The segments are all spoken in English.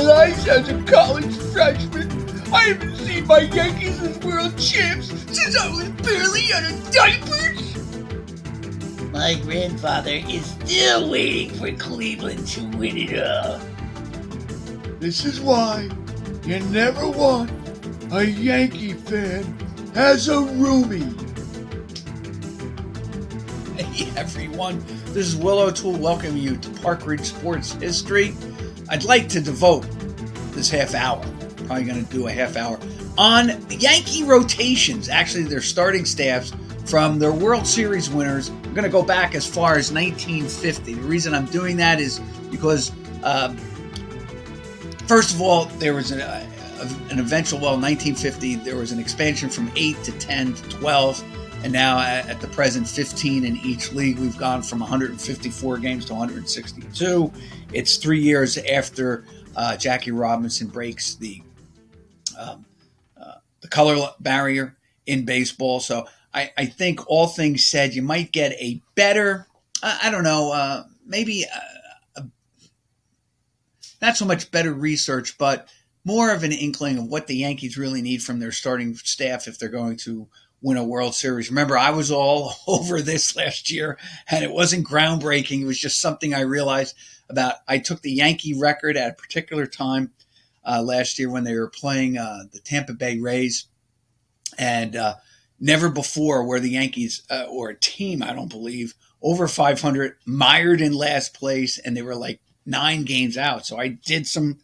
highlights as a college freshman. I haven't seen my Yankees as world champs since I was barely out of diapers. My grandfather is still waiting for Cleveland to win it all. This is why you never want a Yankee fan as a roomie. Hey everyone, this is Will O'Toole welcoming you to Park Ridge Sports History. I'd like to devote this half hour, probably going to do a half hour, on Yankee rotations, actually their starting staffs from their World Series winners. I'm going to go back as far as 1950. The reason I'm doing that is because, first of all, there was an eventual, 1950, there was an expansion from 8 to 10 to 12. And now at the present 15 in each league. We've gone from 154 games to 162. It's 3 years after Jackie Robinson breaks the color barrier in baseball. So I think all things said, you might get a better, maybe not so much better research, but more of an inkling of what the Yankees really need from their starting staff if they're going to win a World Series. Remember, I was all over this last year, and it wasn't groundbreaking. It was just something I realized about. I took the Yankee record at a particular time last year when they were playing the Tampa Bay Rays, and never before were the Yankees, or a team, I don't believe, over 500, mired in last place, and they were like 9 games out. So I did some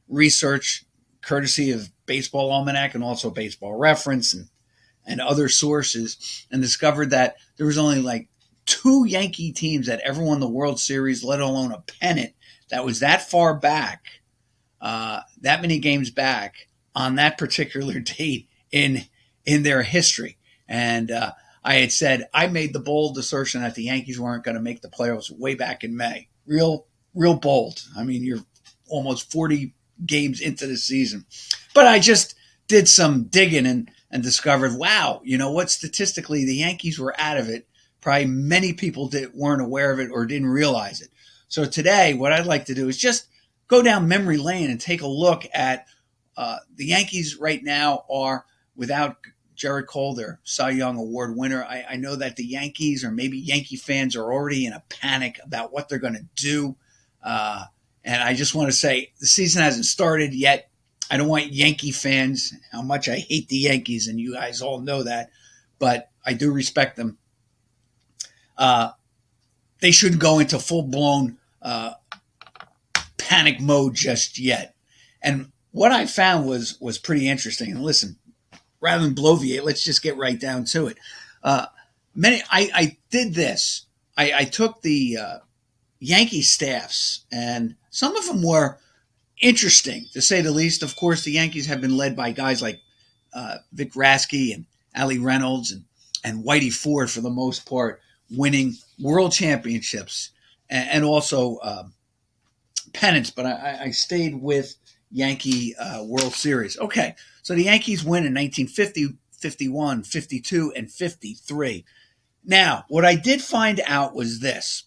research, courtesy of Baseball Almanac and also Baseball Reference and other sources, and discovered that there was only like 2 Yankee teams that ever won the World Series, let alone a pennant, that was that far back, that many games back on that particular date in their history. And I had said, I made the bold assertion that the Yankees weren't going to make the playoffs way back in May. Real bold. I mean, you're almost 40 games into the season. But I just did some digging and discovered, wow, you know what? Statistically, the Yankees were out of it. Probably many people weren't aware of it or didn't realize it. So today, what I'd like to do is just go down memory lane and take a look at the Yankees right now are without Gerrit Cole, their Cy Young Award winner. I know that the Yankees, or maybe Yankee fans, are already in a panic about what they're going to do. And I just want to say the season hasn't started yet. I don't want Yankee fans, how much I hate the Yankees, and you guys all know that, but I do respect them. They shouldn't go into full-blown panic mode just yet. And what I found was pretty interesting. And listen, rather than bloviate, let's just get right down to it. I did this. I took the Yankee staffs, and some of them were interesting, to say the least. Of course, the Yankees have been led by guys like Vic Rasky and Ali Reynolds and Whitey Ford, for the most part, winning world championships and also pennants. But I stayed with Yankee World Series. Okay, so the Yankees win in 1950, 51, 52, and 53. Now, what I did find out was this.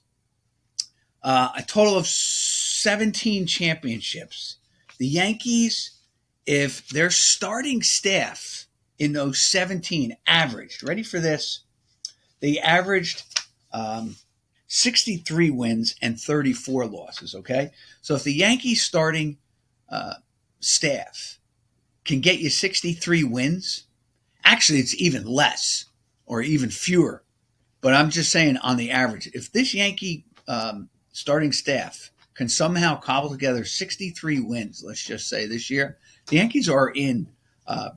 A total of 17 championships. The Yankees, if their starting staff in those 17 averaged, ready for this, they averaged 63 wins and 34 losses, okay? So if the Yankees starting staff can get you 63 wins, actually it's even less or even fewer, but I'm just saying on the average, if this Yankee starting staff can somehow cobble together 63 wins, let's just say this year, the Yankees are in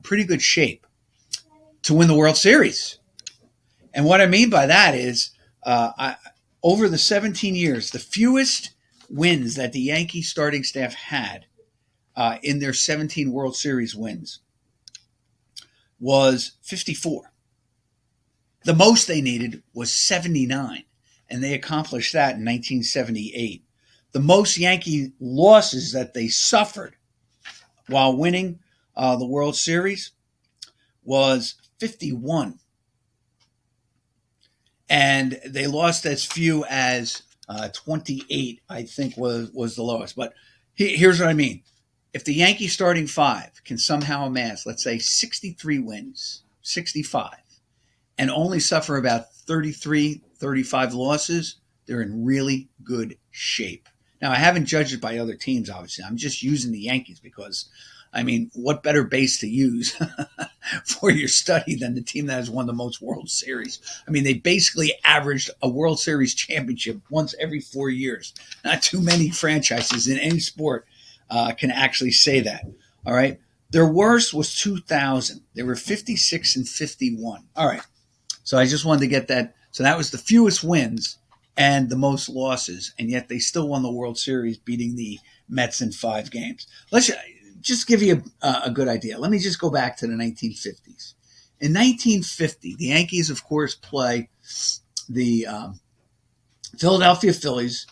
pretty good shape to win the World Series. And what I mean by that is, over the 17 years, the fewest wins that the Yankee starting staff had in their 17 World Series wins was 54. The most they needed was 79, and they accomplished that in 1978. The most Yankee losses that they suffered while winning the World Series was 51. And they lost as few as 28, I think was the lowest. But here's what I mean. if the Yankee starting five can somehow amass, let's say 63 wins, 65, and only suffer about 33, 35 losses, they're in really good shape. Now, I haven't judged it by other teams, obviously. I'm just using the Yankees because, I mean, what better base to use for your study than the team that has won the most World Series? I mean, they basically averaged a World Series championship once every 4 years. Not too many franchises in any sport can actually say that. All right. Their worst was 2000. They were 56 and 51. All right. So I just wanted to get that. So that was the fewest wins and the most losses, and yet they still won the World Series, beating the Mets in 5 games. Let's just give you a good idea. Let me just go back to the 1950s. In 1950, the Yankees, of course, play the Philadelphia Phillies.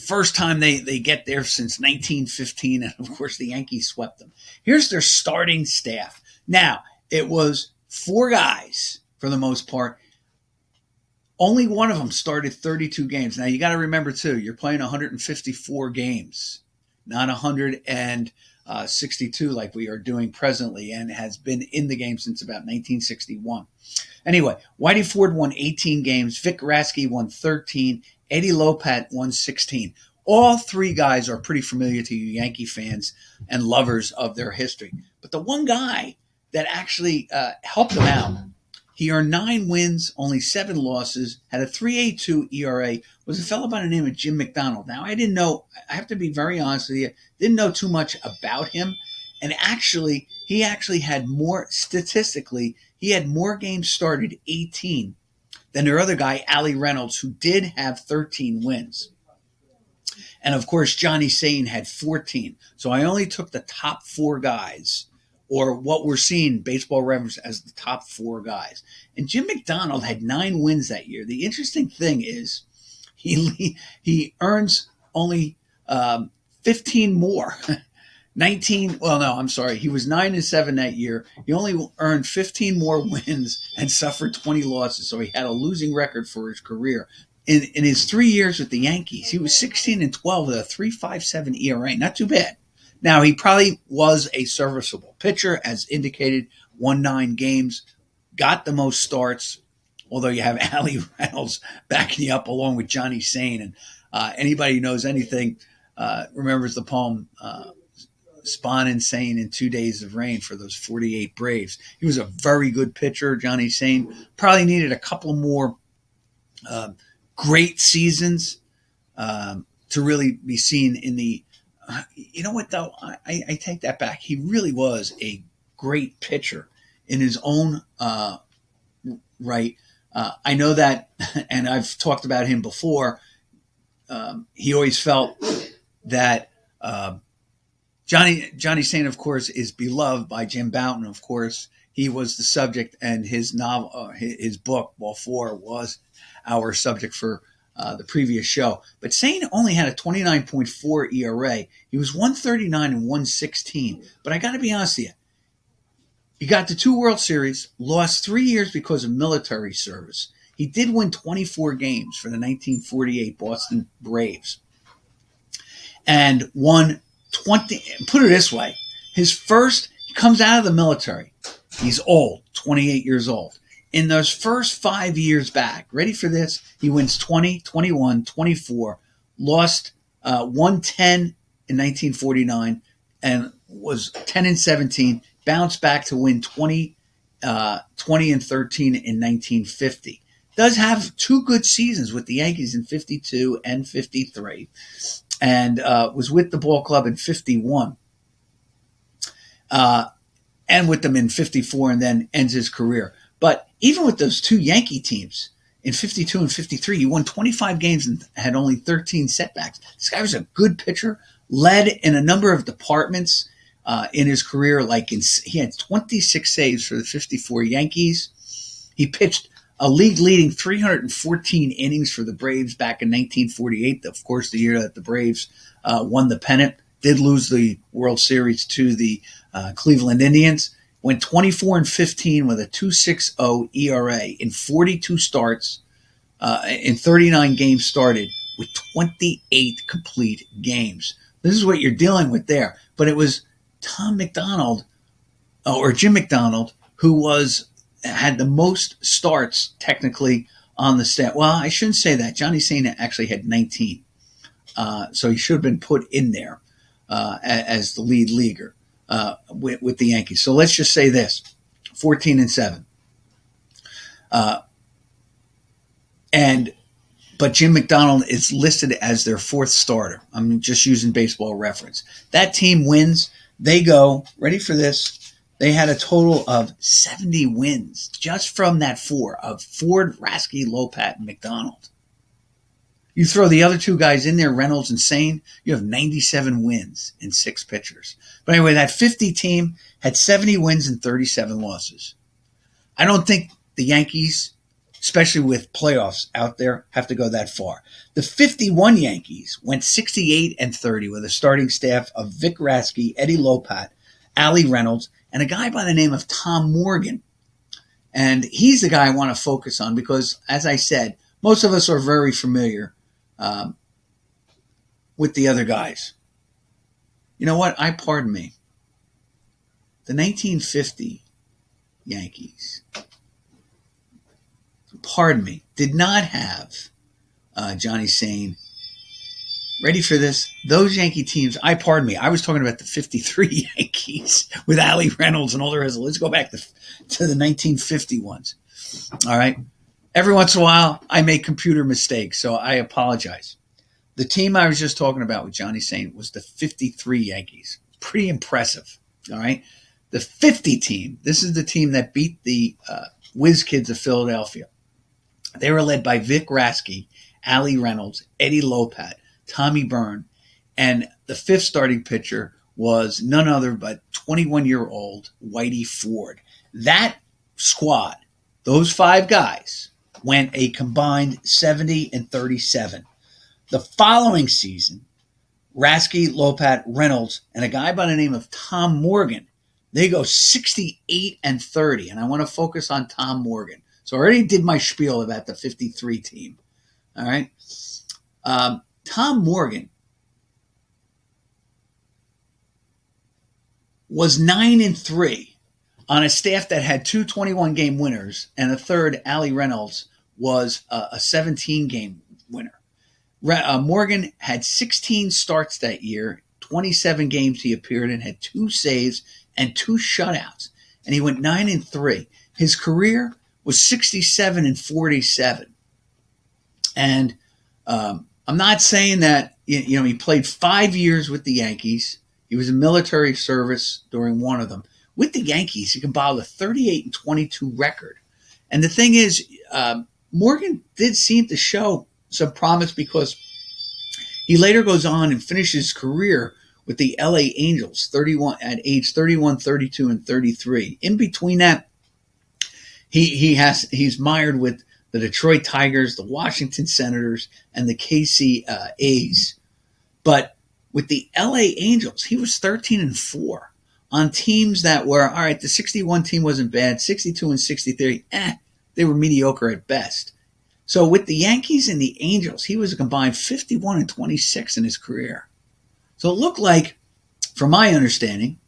First time they get there since 1915, and of course the Yankees swept them. Here's their starting staff. Now, it was 4 guys for the most part. Only one of them started 32 games. Now, you got to remember, too, you're playing 154 games, not 162 like we are doing presently, and has been in the game since about 1961. Anyway, Whitey Ford won 18 games. Vic Rasky won 13. Eddie Lopat won 16. All 3 guys are pretty familiar to you Yankee fans and lovers of their history. But the one guy that actually helped them out, he earned 9 wins, only 7 losses, had a 3.82 ERA, was a fellow by the name of Jim McDonald. Now, I didn't know, I have to be very honest with you, didn't know too much about him. And actually, he had more, statistically, he had more games started, 18, than their other guy, Allie Reynolds, who did have 13 wins. And of course, Johnny Sain had 14. So I only took the top 4 guys, or what we're seeing Baseball Reference as the top 4 guys. And Jim McDonald had 9 wins that year. The interesting thing is he earns only 15 more. 19, well, no, I'm sorry. He was 9-7 that year. He only earned 15 more wins and suffered 20 losses. So he had a losing record for his career. In his 3 years with the Yankees, he was 16-12 with a 3.57 ERA. Not too bad. Now, he probably was a serviceable pitcher, as indicated, won 9 games, got the most starts, although you have Allie Reynolds backing you up along with Johnny Sain. And anybody who knows anything remembers the poem Spahn and Sain in 2 Days of Rain for those 48 Braves. He was a very good pitcher, Johnny Sain. Probably needed a couple more great seasons to really be seen in the you know what, though? I take that back. He really was a great pitcher in his own right. I know that, and I've talked about him before. He always felt that Johnny Sain, of course, is beloved by Jim Bouton. Of course, he was the subject, and his novel, his book, Ball 4, was our subject for the previous show. But Sain only had a 29.4 ERA. He was 139 and 116. But I got to be honest with you. He got to 2 World Series, lost 3 years because of military service. He did win 24 games for the 1948 Boston Braves and won 20. Put it this way. He comes out of the military. He's old, 28 years old. In those first 5 years back, ready for this, he wins 20, 21, 24, lost 110 in 1949, and was 10-17, bounced back to win 20 and 13 in 1950. Does have 2 good seasons with the Yankees in 52 and 53, and was with the ball club in 51. And with them in 54, and then ends his career. But even with those 2 Yankee teams in 52 and 53, he won 25 games and had only 13 setbacks. This guy was a good pitcher, led in a number of departments in his career. He had 26 saves for the 54 Yankees. He pitched a league-leading 314 innings for the Braves back in 1948, of course, the year that the Braves won the pennant. Did lose the World Series to the Cleveland Indians. Went 24-15 with a 2.60 ERA in 42 starts in 39 games started with 28 complete games. This is what you're dealing with there. But it was Jim McDonald, who had the most starts technically on the staff. Well, I shouldn't say that. Johnny Sain actually had 19. So he should have been put in there as the lead leaguer with the Yankees. So let's just say this, 14-7. But Jim McDonald is listed as their fourth starter. I'm just using Baseball Reference. That team wins. They go, ready for this, they had a total of 70 wins just from that four of Ford, Rasky, Lopat, and McDonald. You throw the other two guys in there, Reynolds and Sain, you have 97 wins in 6 pitchers. But anyway, that 50 team had 70 wins and 37 losses. I don't think the Yankees, especially with playoffs out there, have to go that far. The 51 Yankees went 68-30 with a starting staff of Vic Rasky, Eddie Lopat, Ali Reynolds, and a guy by the name of Tom Morgan. And he's the guy I want to focus on because, as I said, most of us are very familiar with the other guys. You know what? Pardon me. The 1950 Yankees, pardon me, did not have Johnny Sain. Ready for this? Those Yankee teams, pardon me, I was talking about the 53 Yankees with Ali Reynolds and all the rest. Let's go back to the 1950 ones. All right? Every once in a while, I make computer mistakes, so I apologize. The team I was just talking about with Johnny Sain was the 53 Yankees. Pretty impressive. All right? The 50 team, this is the team that beat the Whiz Kids of Philadelphia. They were led by Vic Rasky, Ali Reynolds, Eddie Lopat, Tommy Byrne, and the fifth starting pitcher was none other but 21-year-old Whitey Ford. That squad, those 5 guys, went a combined 70-37. The following season, Rasky, Lopat, Reynolds, and a guy by the name of Tom Morgan, they go 68-30, and I want to focus on Tom Morgan. So I already did my spiel about the 53 team. All right. Tom Morgan was 9-3 on a staff that had 2 21-game winners, and a third, Ali Reynolds, was a 17-game winner. Morgan had 16 starts that year, 27 games he appeared in, had 2 saves and 2 shutouts, and he went 9-3. His career was 67-47. And I'm not saying that, he played 5 years with the Yankees. He was in military service during one of them. With the Yankees, he compiled a 38-22 record. And the thing is, Morgan did seem to show some promise because he later goes on and finishes his career with the LA Angels at age 31, 32, and 33. In between that, he's mired with the Detroit Tigers, the Washington Senators, and the KC A's. But with the LA Angels, he was 13-4 on teams that were, all right, the 61 team wasn't bad, 62 and 63, they were mediocre at best. So with the Yankees and the Angels, he was a combined 51-26 in his career. So it looked like, from my understanding,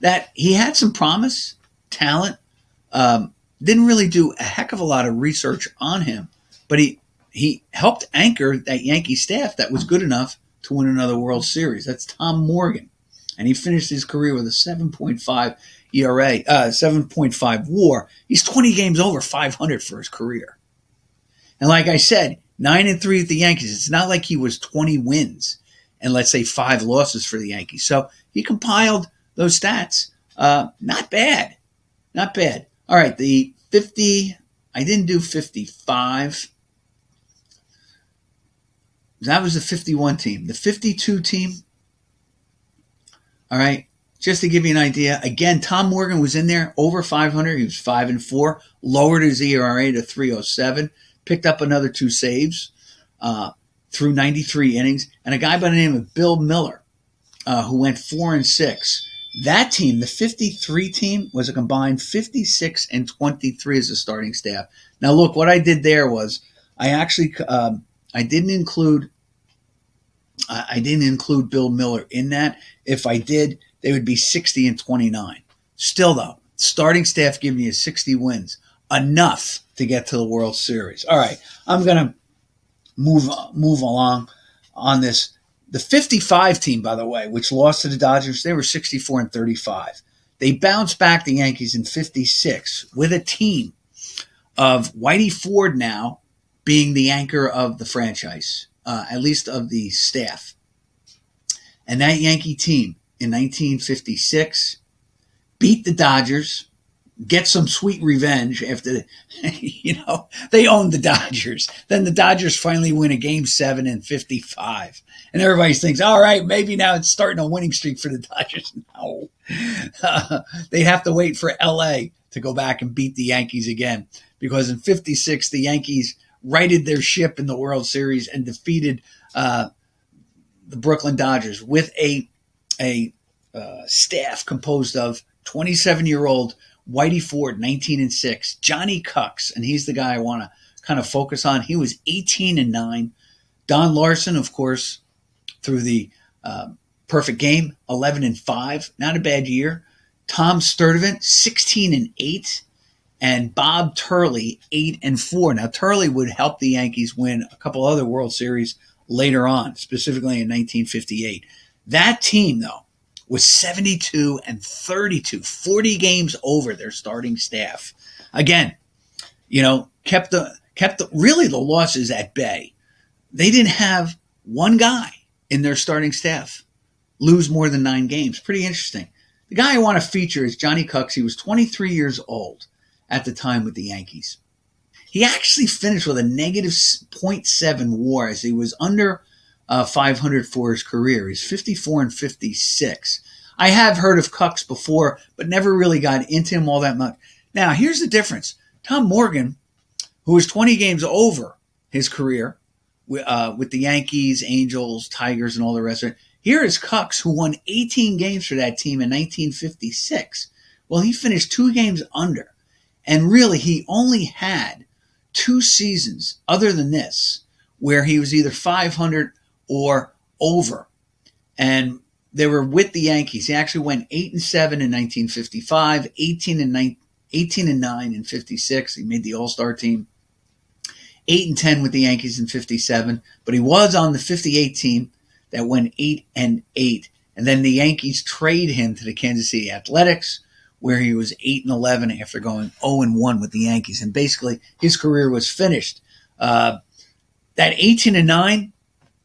that he had some promise, talent, didn't really do a heck of a lot of research on him, but he helped anchor that Yankee staff that was good enough to win another World Series. That's Tom Morgan. And he finished his career with a 7.5 ERA, 7.5 WAR. He's 20 games over 500 for his career. And like I said, 9-3 with the Yankees. It's not like he was 20 wins and let's say 5 losses for the Yankees. So he compiled those stats. Not bad. Not bad. All right, the 50, I didn't do 55. That was the 51 team. The 52 team, all right, just to give you an idea, again, Tom Morgan was in there, over 500. He was 5-4, lowered his ERA to 3.07, picked up another 2 saves through 93 innings, and a guy by the name of Bill Miller, who went 4-6. That team, the 53 team, was a combined 56-23 as a starting staff. Now, look, what I did there was I actually I didn't include I didn't include Bill Miller in that. If I did, they would be 60-29. Still, though, starting staff giving you 60 wins, enough to get to the World Series. All right, I'm going to move along on this. The 55 team, by the way, which lost to the Dodgers, they were 64-35. They bounced back the Yankees in 56 with a team of Whitey Ford now being the anchor of the franchise, at least of the staff. And that Yankee team in 1956 beat the Dodgers, get some sweet revenge after, they owned the Dodgers. Then the Dodgers finally win a Game 7 in 55. And everybody thinks, all right, maybe now it's starting a winning streak for the Dodgers. No. They have to wait for L.A. to go back and beat the Yankees again. Because in 56, the Yankees righted their ship in the World Series and defeated the Brooklyn Dodgers with a staff composed of 27-year-old Whitey Ford, 19-6, Johnny Cucks, and he's the guy I want to kind of focus on. He was 18-9. Don Larson, of course, through the perfect game, 11-5, not a bad year. Tom Sturdivant, 16-8, and Bob Turley, 8-4. Now Turley would help the Yankees win a couple other World Series later on, specifically in 1958. That team, though, was 72-32, 40 games over their starting staff. Again, kept the really the losses at bay. They didn't have one guy in their starting staff lose more than 9 games. Pretty interesting. The guy I want to feature is Johnny Cucks. He was 23 years old at the time with the Yankees. He actually finished with a negative .7 WAR as he was under 500 for his career. He's 54-56. I have heard of Cucks before, but never really got into him all that much. Now, here's the difference. Tom Morgan, who was 20 games over his career with the Yankees, Angels, Tigers, and all the rest of it. Here is Cucks, who won 18 games for that team in 1956. Well, he finished 2 games under. And really, he only had 2 seasons other than this where he was either 500 or over. And they were with the Yankees. He actually went 8-7 in 1955, 18-9 in 56. He made the All-Star team. 8-10 with the Yankees in 57. But he was on the 58 team that went 8-8. And then the Yankees trade him to the Kansas City Athletics, where he was 8-11 after going 0-1 with the Yankees. And basically, his career was finished. That 18-9,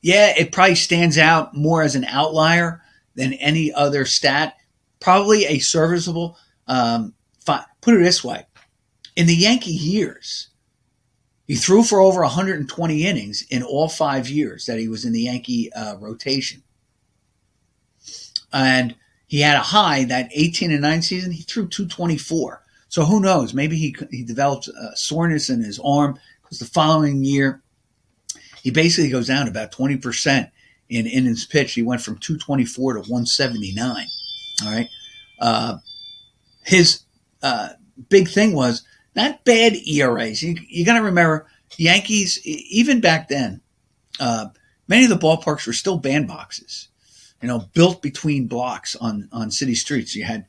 yeah, it probably stands out more as an outlier than any other stat. Probably a serviceable, put it this way. In the Yankee years, he threw for over 120 innings in all 5 years that he was in the Yankee rotation. And he had a high, that 18-9 season, he threw 224. So who knows? Maybe he developed soreness in his arm, because the following year, he basically goes down about 20% in innings pitched. He went from 224 to 179. All right. His big thing was not bad ERAs. You got to remember, Yankees, even back then, many of the ballparks were still bandboxes, built between blocks on city streets. You had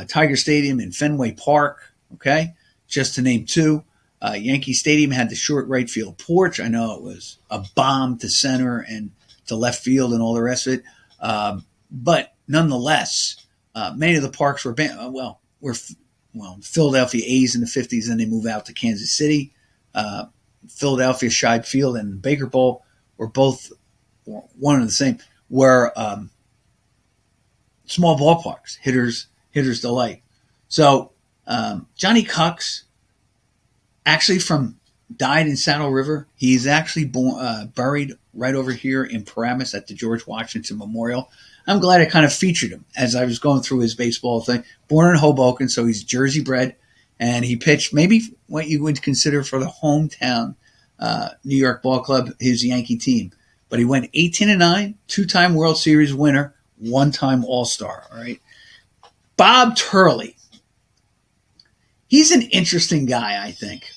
Tiger Stadium and Fenway Park, okay, just to name 2. Yankee Stadium had the short right field porch. I know it was a bomb to center and to left field and all the rest of it. But nonetheless, many of the parks were Philadelphia A's in the 50s, and they move out to Kansas City. Philadelphia Shibe Field and Baker Bowl were both one and the same. Were small ballparks, hitters delight. So Johnny Cucks actually died in Saddle River. He's actually buried right over here in Paramus at the George Washington Memorial. I'm glad I kind of featured him as I was going through his baseball thing. Born in Hoboken, so he's Jersey bred, and he pitched maybe what you would consider for the hometown New York ball club, his Yankee team. But he went 18-9, 2-time World Series winner, 1-time All-Star. All right. Bob Turley. He's an interesting guy, I think.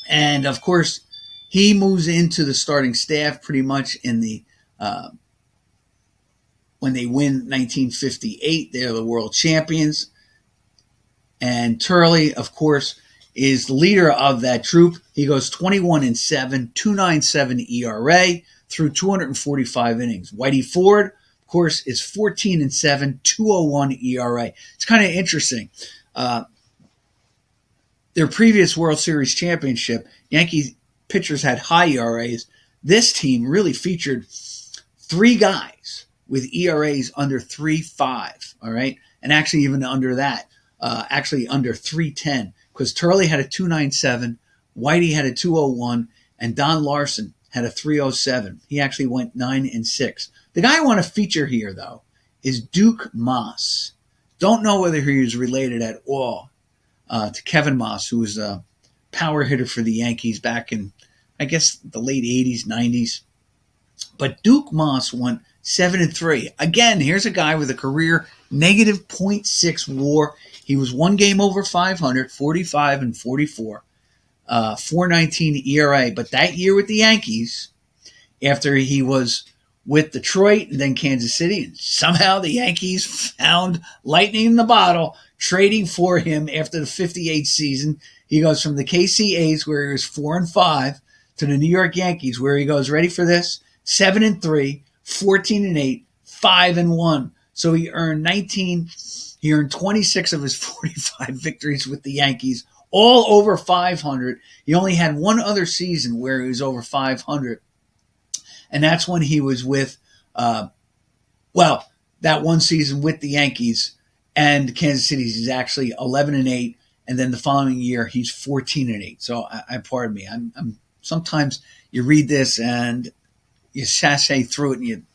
And, of course, he moves into the starting staff pretty much in the When they win 1958, they're the world champions. And Turley, of course, is the leader of that troop. He goes 21-7, 2.97 ERA through 245 innings. Whitey Ford, of course, is 14-7, 2.01 ERA. It's kind of interesting. Their previous World Series championship, Yankee pitchers had high ERAs. This team really featured three guys with ERAs under 3.5, all right? And actually even under that, actually under 3.10, because Turley had a 2.97, Whitey had a 2.01, and Don Larson had a 3.07. He actually went 9-6. The guy I want to feature here, though, is Duke Moss. Don't know whether he was related at all to Kevin Moss, who was a power hitter for the Yankees back in, I guess, the late 80s, 90s. But Duke Moss went 7-3. Again, here's a guy with a career negative .6 WAR. He was one game over 500, 45-44, 4.19 ERA. But that year with the Yankees, after he was with Detroit and then Kansas City, and somehow the Yankees found lightning in the bottle, trading for him after the 58 season. He goes from the KC A's, where he was 4-5, to the New York Yankees, where he goes, ready for this, 7-3, 14-8, 5-1. So he earned 26 of his 45 victories with the Yankees, all over 500. He only had one other season where he was over 500. And that's when he was with, that one season with the Yankees and Kansas City. He's actually 11-8. And then the following year, he's 14-8. So pardon me. I'm sometimes you read this and you sashay through it and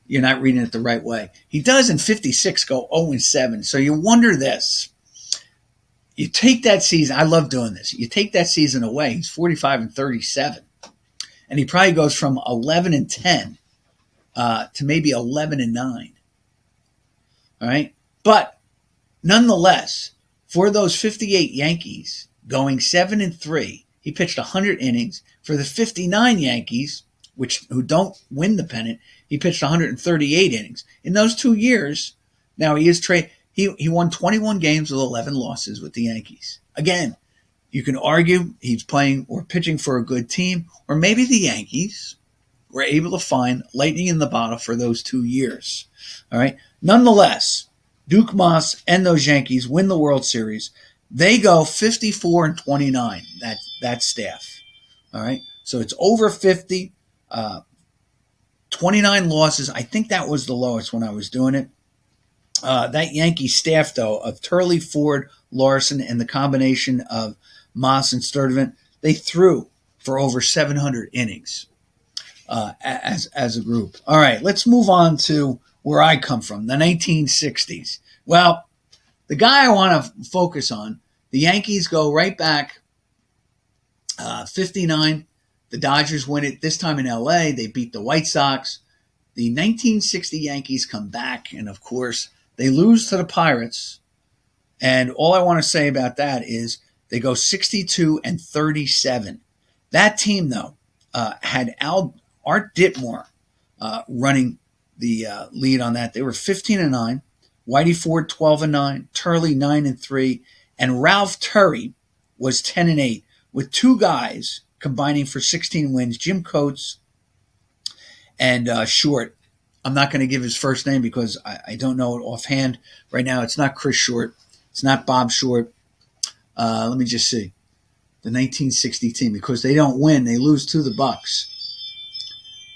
you're not reading it the right way. He does in 56 go 0-7. So you wonder this. You take that season. I love doing this. You take that season away. He's 45-37. And he probably goes from 11-10 to maybe 11-9. All right. But nonetheless, for those 58 Yankees going 7-3, he pitched 100 innings. For the 59 Yankees, who don't win the pennant, he pitched 138 innings. In those 2 years, now he won 21 games with 11 losses with the Yankees. Again, you can argue he's playing or pitching for a good team, or maybe the Yankees were able to find lightning in the bottle for those 2 years. All right. Nonetheless, Duke Moss and those Yankees win the World Series. They go 54-29, that staff. All right. So it's over 50, 29 losses. I think that was the lowest when I was doing it. That Yankee staff, though, of Turley, Ford, Larson, and the combination of Moss and Sturdivant, they threw for over 700 innings as a group. All right, let's move on to where I come from, the 1960s. Well, the guy I want to focus on, the Yankees go right back, 59. The Dodgers win it, this time in L.A. They beat the White Sox. The 1960 Yankees come back, and of course, they lose to the Pirates. And all I want to say about that is they go 62-37. That team, though, had Art Ditmore running the lead on that. They were 15-9. Whitey Ford 12-9. Turley 9-3. And Ralph Turry was 10-8, with two guys combining for 16 wins, Jim Coates and Short. I'm not going to give his first name because I don't know it offhand right now. It's not Chris Short. It's not Bob Short. Let me just see. The 1960 team, because they don't win. They lose to the Bucks.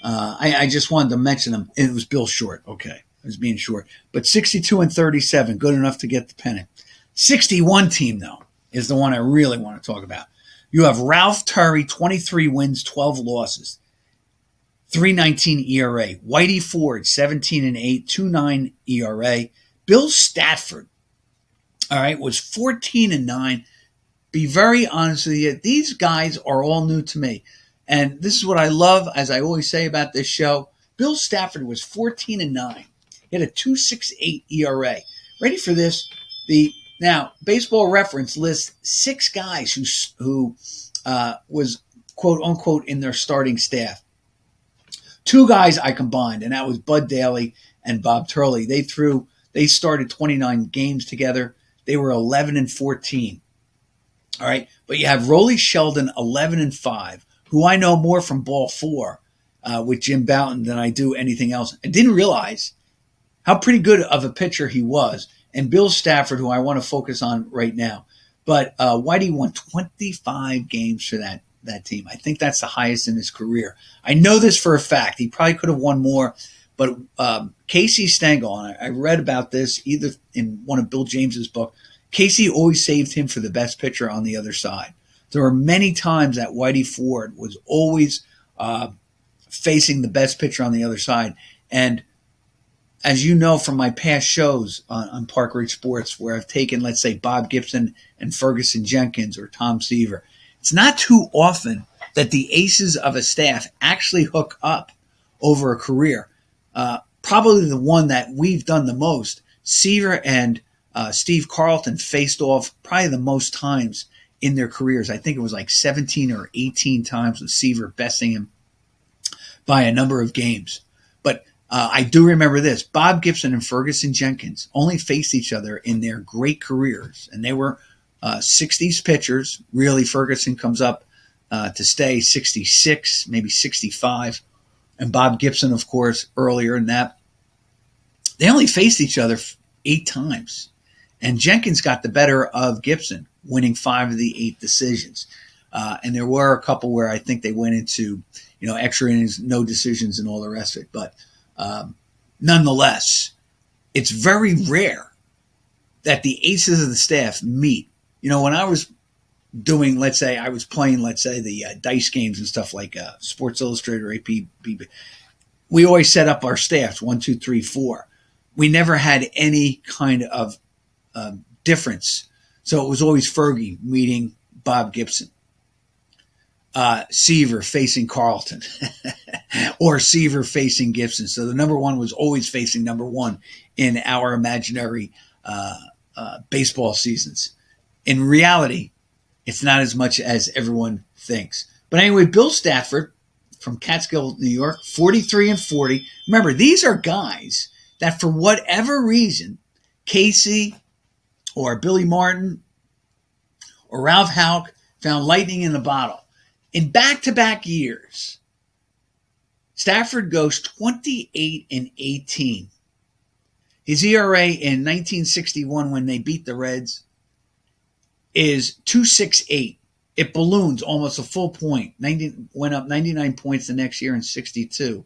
I just wanted to mention them. It was Bill Short. Okay. I was being short. But 62-37, good enough to get the pennant. 61 team, though, is the one I really want to talk about. You have Ralph Turry, 23 wins, 12 losses. 3.19 ERA. Whitey Ford, 17-8, 2.9 ERA. Bill Stafford, all right, was 14-9. Be very honest with you, these guys are all new to me. And this is what I love, as I always say about this show. Bill Stafford was 14-9. He had a 2.68 ERA. Ready for this? Now, Baseball Reference lists 6 guys who was, quote unquote, in their starting staff. Two guys I combined, and that was Bud Daly and Bob Turley. They started 29 games together. They were 11-14. All right. But you have Rollie Sheldon, 11-5, who I know more from Ball 4 with Jim Bouton than I do anything else. I didn't realize how pretty good of a pitcher he was. And Bill Stafford, who I want to focus on right now. But Whitey won 25 games for that team. I think that's the highest in his career. I know this for a fact. He probably could have won more. But Casey Stengel, and I read about this either in one of Bill James's book, Casey always saved him for the best pitcher on the other side. There were many times that Whitey Ford was always facing the best pitcher on the other side. And as you know from my past shows on Park Ridge Sports, where I've taken, let's say, Bob Gibson and Ferguson Jenkins or Tom Seaver, it's not too often that the aces of a staff actually hook up over a career. Probably the one that we've done the most, Seaver and Steve Carlton faced off probably the most times in their careers. I think it was like 17 or 18 times with Seaver besting him by a number of games. But I do remember this. Bob Gibson and Ferguson Jenkins only faced each other in their great careers, and they were 60s pitchers. Really, Ferguson comes up to stay 66, maybe 65. And Bob Gibson, of course, earlier than that. They only faced each other 8 times. And Jenkins got the better of Gibson, winning 5 of the 8 decisions. And there were a couple where I think they went into, extra innings, no decisions, and all the rest of it. But nonetheless, it's very rare that the aces of the staff meet. When I was doing, let's say, the dice games and stuff like Sports Illustrated or AP, we always set up our staffs 1, 2, 3, 4. We never had any kind of difference. So it was always Fergie meeting Bob Gibson, Seaver facing Carlton, or Seaver facing Gibson. So the number one was always facing number one in our imaginary baseball seasons. In reality, it's not as much as everyone thinks. But anyway, Bill Stafford from Catskill, New York, 43-40. Remember, these are guys that for whatever reason, Casey or Billy Martin or Ralph Houck found lightning in the bottle. In back-to-back years, Stafford goes 28-18. His ERA in 1961, when they beat the Reds, is 2.68. It balloons almost a full point. Went up 99 points the next year in 62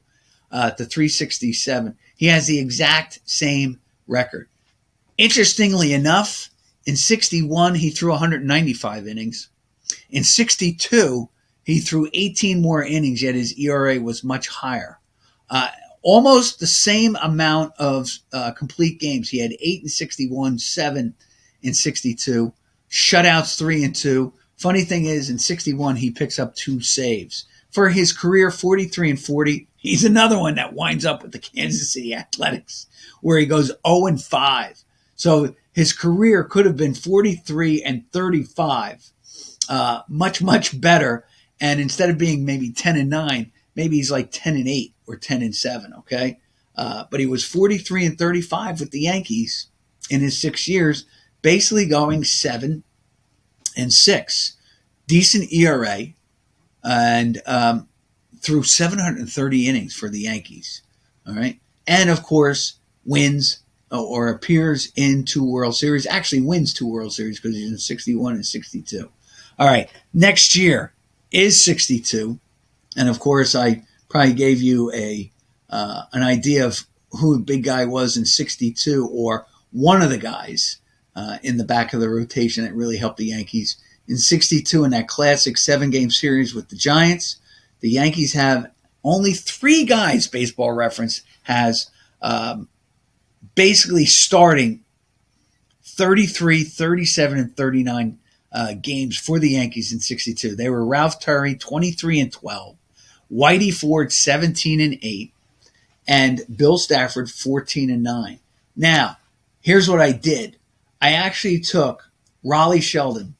to 367. He has the exact same record. Interestingly enough, in 61, he threw 195 innings. In 62, he threw 18 more innings, yet his ERA was much higher. Almost the same amount of complete games. He had 8 in 61, 7 in 62. Shutouts 3 and 2. Funny thing is, in 61, he picks up 2 saves. For his career, 43-40, he's another one that winds up with the Kansas City Athletics, where he goes 0-5. So his career could have been 43-35, much, much better. And instead of being maybe 10-9, maybe he's like 10-8 or 10-7, okay? But he was 43-35 with the Yankees in his 6 years, basically going 7-6. Decent ERA, and threw 730 innings for the Yankees. All right. And of course, wins or appears in 2 World Series, actually wins 2 World Series because he's in 61 and 62. All right. Next year is 62. And of course, I probably gave you an idea of who the big guy was in 62, or one of the guys in the back of the rotation that really helped the Yankees. In 62, in that classic 7-game series with the Giants, the Yankees have only 3 guys, Baseball Reference has basically starting 33, 37, and 39 games for the Yankees in 62. They were Ralph Terry, 23-12, Whitey Ford, 17-8, and Bill Stafford, 14-9. Now, here's what I did. I actually took Rollie Sheldon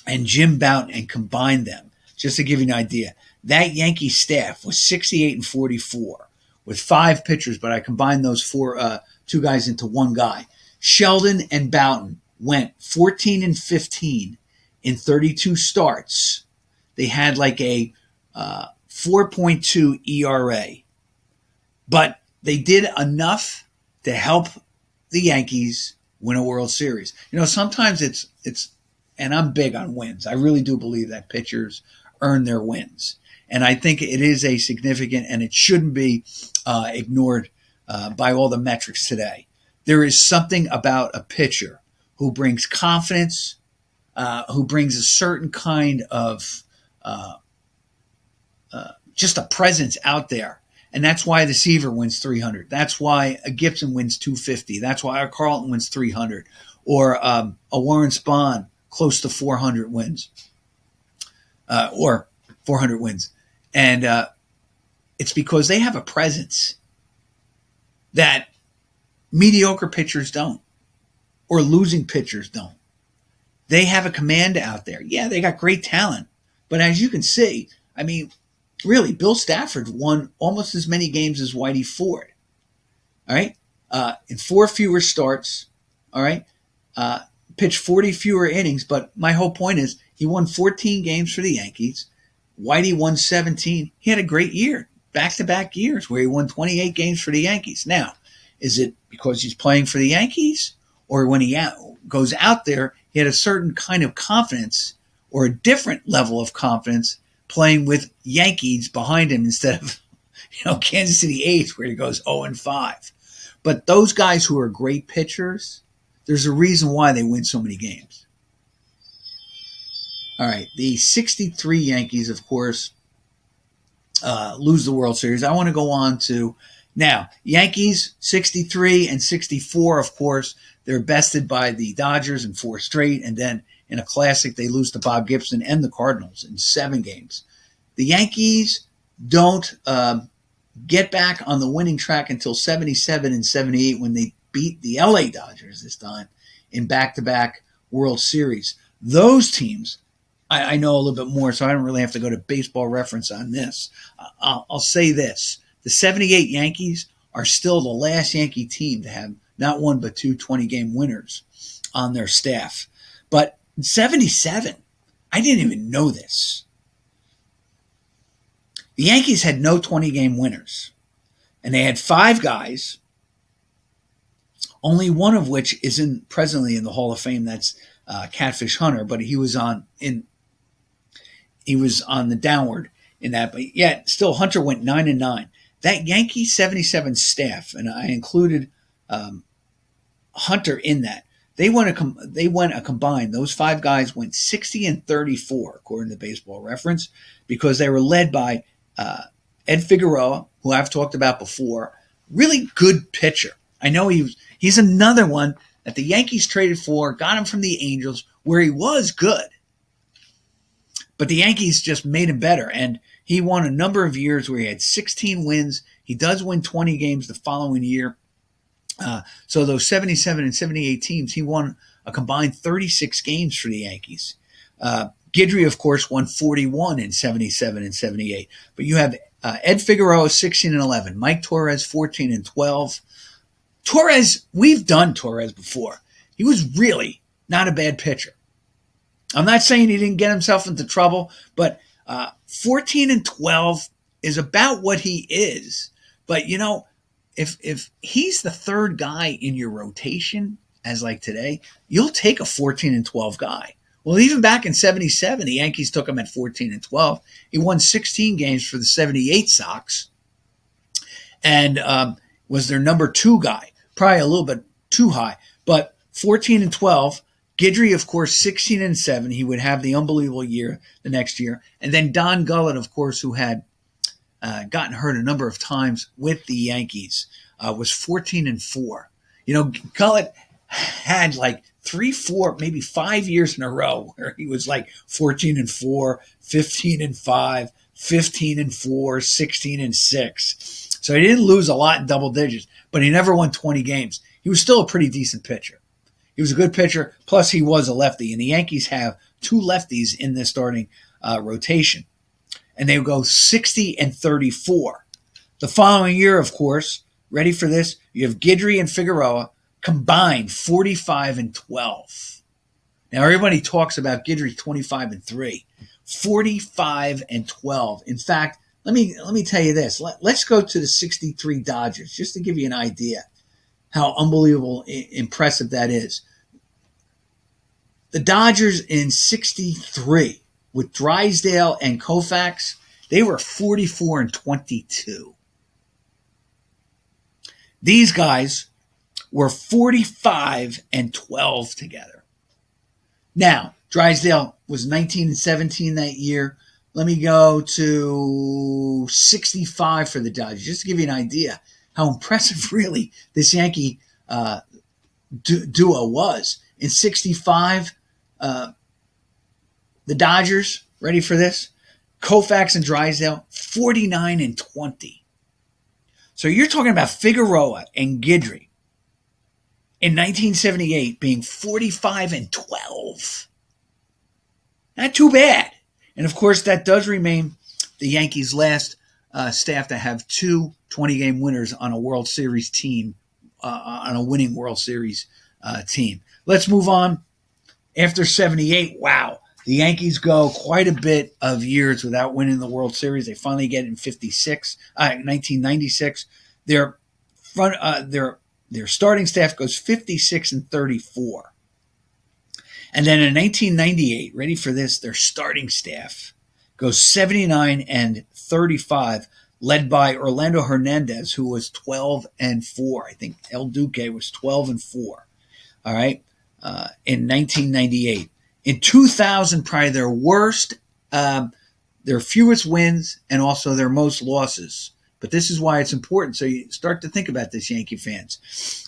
and Jim Bouton and combined them, just to give you an idea. that Yankee staff was 68-44 with 5 pitchers, but I combined those 2 guys into one guy. Sheldon and Boughton went 14-15 in 32 starts. They had like a 4.2 ERA, but they did enough to help the Yankees win a World Series. Sometimes it's, and I'm big on wins. I really do believe that pitchers earn their wins. And I think it is a significant, and it shouldn't be ignored by all the metrics today. There is something about a pitcher who brings confidence, who brings a certain kind of just a presence out there. And that's why the Seaver wins 300. That's why a Gibson wins 250. That's why a Carlton wins 300. Or a Warren Spahn close to 400 wins. Or 400 wins. And it's because they have a presence that mediocre pitchers don't, or losing pitchers don't. They have a command out there. Yeah, they got great talent. But as you can see, I mean, really, Bill Stafford won almost as many games as Whitey Ford. All right? In 4 fewer starts. All right? Pitched 40 fewer innings. But my whole point is he won 14 games for the Yankees. Whitey won 17. He had a great year, back-to-back years where he won 28 games for the Yankees. Now, is it because he's playing for the Yankees, or when he goes out there, he had a certain kind of confidence or a different level of confidence playing with Yankees behind him instead of Kansas City A's where he goes 0-5. But those guys who are great pitchers, there's a reason why they win so many games. All right, the 63 Yankees, of course, lose the World Series. I want to go on to now, Yankees 63 and 64, of course, they're bested by the Dodgers in 4 straight, and then in a classic, they lose to Bob Gibson and the Cardinals in 7 games. The Yankees don't get back on the winning track until 77 and 78 when they beat the LA Dodgers this time in back-to-back World Series. Those teams, I know a little bit more, so I don't really have to go to Baseball Reference on this. I'll say this. The 78 Yankees are still the last Yankee team to have not one but 2 20-game winners on their staff. But in 77, I didn't even know this. The Yankees had no 20-game winners. And they had 5 guys, only one of which is presently in the Hall of Fame. That's Catfish Hunter, but he was on the downward in that. But yet, still, Hunter went 9-9. That Yankee 77 staff, and I included Hunter in that, they went a combined. Those 5 guys went 60-34, according to Baseball Reference, because they were led by Ed Figueroa, who I've talked about before, really good pitcher. I know he's another one that the Yankees traded for, got him from the Angels, where he was good. But the Yankees just made him better, and he won a number of years where he had 16 wins. He does win 20 games the following year. So those 77 and 78 teams, he won a combined 36 games for the Yankees. Guidry, of course, won 41 in 77 and 78. But you have Ed Figueroa 16-11, Mike Torres 14-12. Torres, we've done Torres before. He was really not a bad pitcher. I'm not saying he didn't get himself into trouble, but 14-12 is about what he is. But, if he's the third guy in your rotation, as like today, you'll take a 14-12 guy. Well, even back in 77, the Yankees took him at 14-12. He won 16 games for the 78 Sox and was their number 2 guy. Probably a little bit too high, but 14-12. Guidry, of course, 16-7. He would have the unbelievable year the next year. And then Don Gullett, of course, who had gotten hurt a number of times with the Yankees, was 14-4. Gullett had like 3, 4, maybe 5 years in a row where he was like 14-4, 15-5, 15-4, 16-6. So he didn't lose a lot in double digits, but he never won 20 games. He was still a pretty decent pitcher. He was a good pitcher, plus he was a lefty, and the Yankees have 2 lefties in their starting rotation. and they would go 60-34. The following year, of course, ready for this? You have Guidry and Figueroa combined 45-12. Now everybody talks about Guidry 25-3, 45-12. In fact, let me tell you this. Let's go to the 63 Dodgers just to give you an idea how unbelievable, impressive that is. The Dodgers in 63 with Drysdale and Koufax, they were 44-22. These guys were 45-12 together. Now, Drysdale was 19-17 that year. Let me go to 65 for the Dodgers, just to give you an idea how impressive, really, this Yankee duo was. In 65, the Dodgers, ready for this? Koufax and Drysdale, 49-20. So you're talking about Figueroa and Guidry in 1978 being 45-12. Not too bad. And of course, that does remain the Yankees' last staff to have two 20-game winners on a World Series team, on a winning World Series team. Let's move on. After 78, wow, the Yankees go quite a bit of years without winning the World Series. They finally get it in 1996. Their starting staff goes 56-34. And then in 1998, ready for this, their starting staff goes 79-35, led by Orlando Hernandez, who was 12-4. I think El Duque was 12-4. All right, in 1998. In 2000, probably their worst, their fewest wins, and also their most losses. But this is why it's important. So you start to think about this, Yankee fans.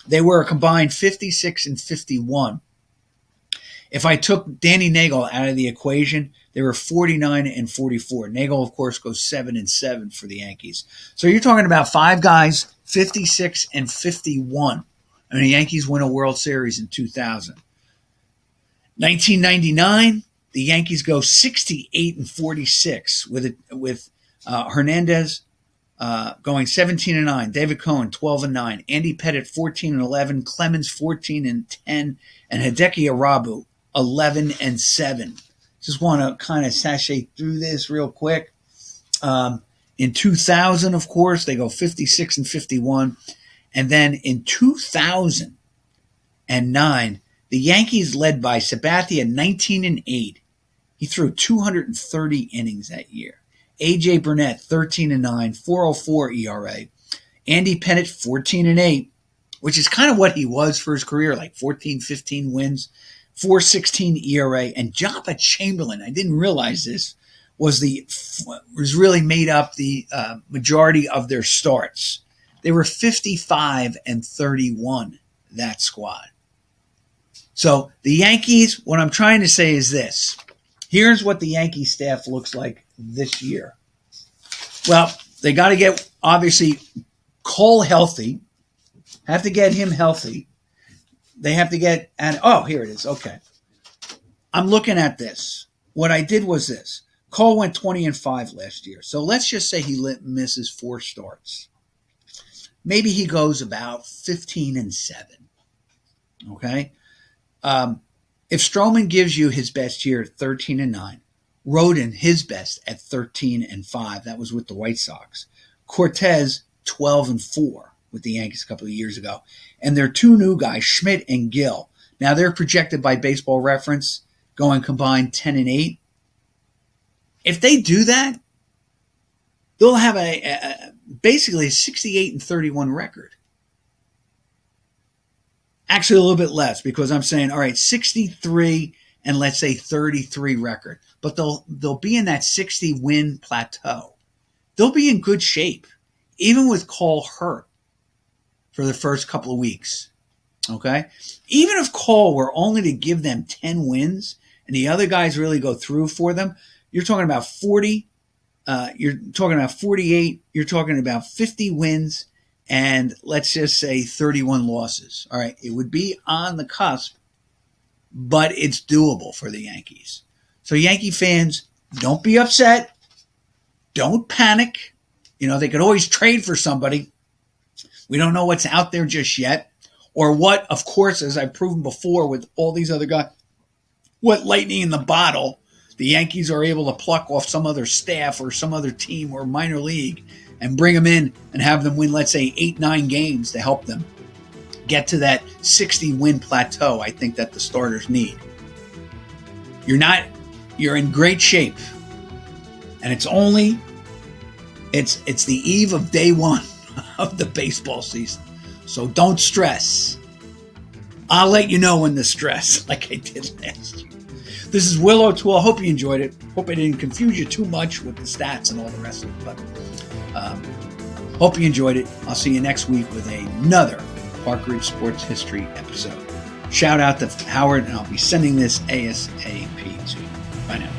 They were a combined 56-51. If I took Danny Nagel out of the equation, they were 49-44. Nagel, of course, goes 7-7 for the Yankees. So you're talking about five guys, 56-51. And the Yankees win a World Series in 2000. 1999, the Yankees go 68-46 with Hernandez going 17-9, David Cohen 12-9, Andy Pettitte 14-11, Clemens 14-10, and Hideki Irabu 11-7. Just want to kind of sashay through this real quick. In 2000, of course, they go 56-51. And then in 2009, the Yankees led by Sabathia 19-8. He threw 230 innings that year. A.J. Burnett 13-9, 4.04 ERA. Andy Pettitte 14-8, which is kind of what he was for his career, like 14, 15 wins, 4.16 ERA. And Jabba Chamberlain, I didn't realize this, was really made up the majority of their starts. They were 55-31, that squad. So the Yankees, what I'm trying to say is this. Here's what the Yankee staff looks like this year. Well, they got to get, obviously, Cole healthy. Have to get him healthy. They have to get, here it is. Okay. I'm looking at this. What I did was this. Cole went 20-5 last year. So let's just say he misses 4 starts. Maybe he goes about 15-7. Okay? If Stroman gives you his best year at 13-9, Rodon his best at 13-5, that was with the White Sox. Cortez 12-4 with the Yankees a couple of years ago, and their 2 new guys, Schmidt and Gill. Now they're projected by Baseball Reference going combined 10-8. If they do that, they'll have basically a 68-31 record. Actually, a little bit less because I'm saying, all right, 63 and let's say 33 record. But they'll be in that 60-win plateau. They'll be in good shape, even with Cole hurt for the first couple of weeks. Okay? Even if Cole were only to give them 10 wins and the other guys really go through for them, you're talking about 40, you're talking about 48, you're talking about 50 wins, and let's just say 31 losses. All right, it would be on the cusp, but it's doable for the Yankees. So Yankee fans, don't be upset. don't panic. They could always trade for somebody. We don't know what's out there just yet, or what, of course, as I've proven before with all these other guys, what lightning in the bottle the Yankees are able to pluck off some other staff or some other team or minor league and bring them in and have them win, let's say, 8-9 games to help them get to that 60-win plateau I think that the starters need. You're in great shape. And it's the eve of day one of the baseball season. So don't stress. I'll let you know when to stress, like I did last year. This is Will O'Toole. Hope you enjoyed it. Hope I didn't confuse you too much with the stats and all the rest of it. But hope you enjoyed it. I'll see you next week with another Park Ridge Sports History episode. Shout out to Howard, and I'll be sending this ASAP to you. Bye now.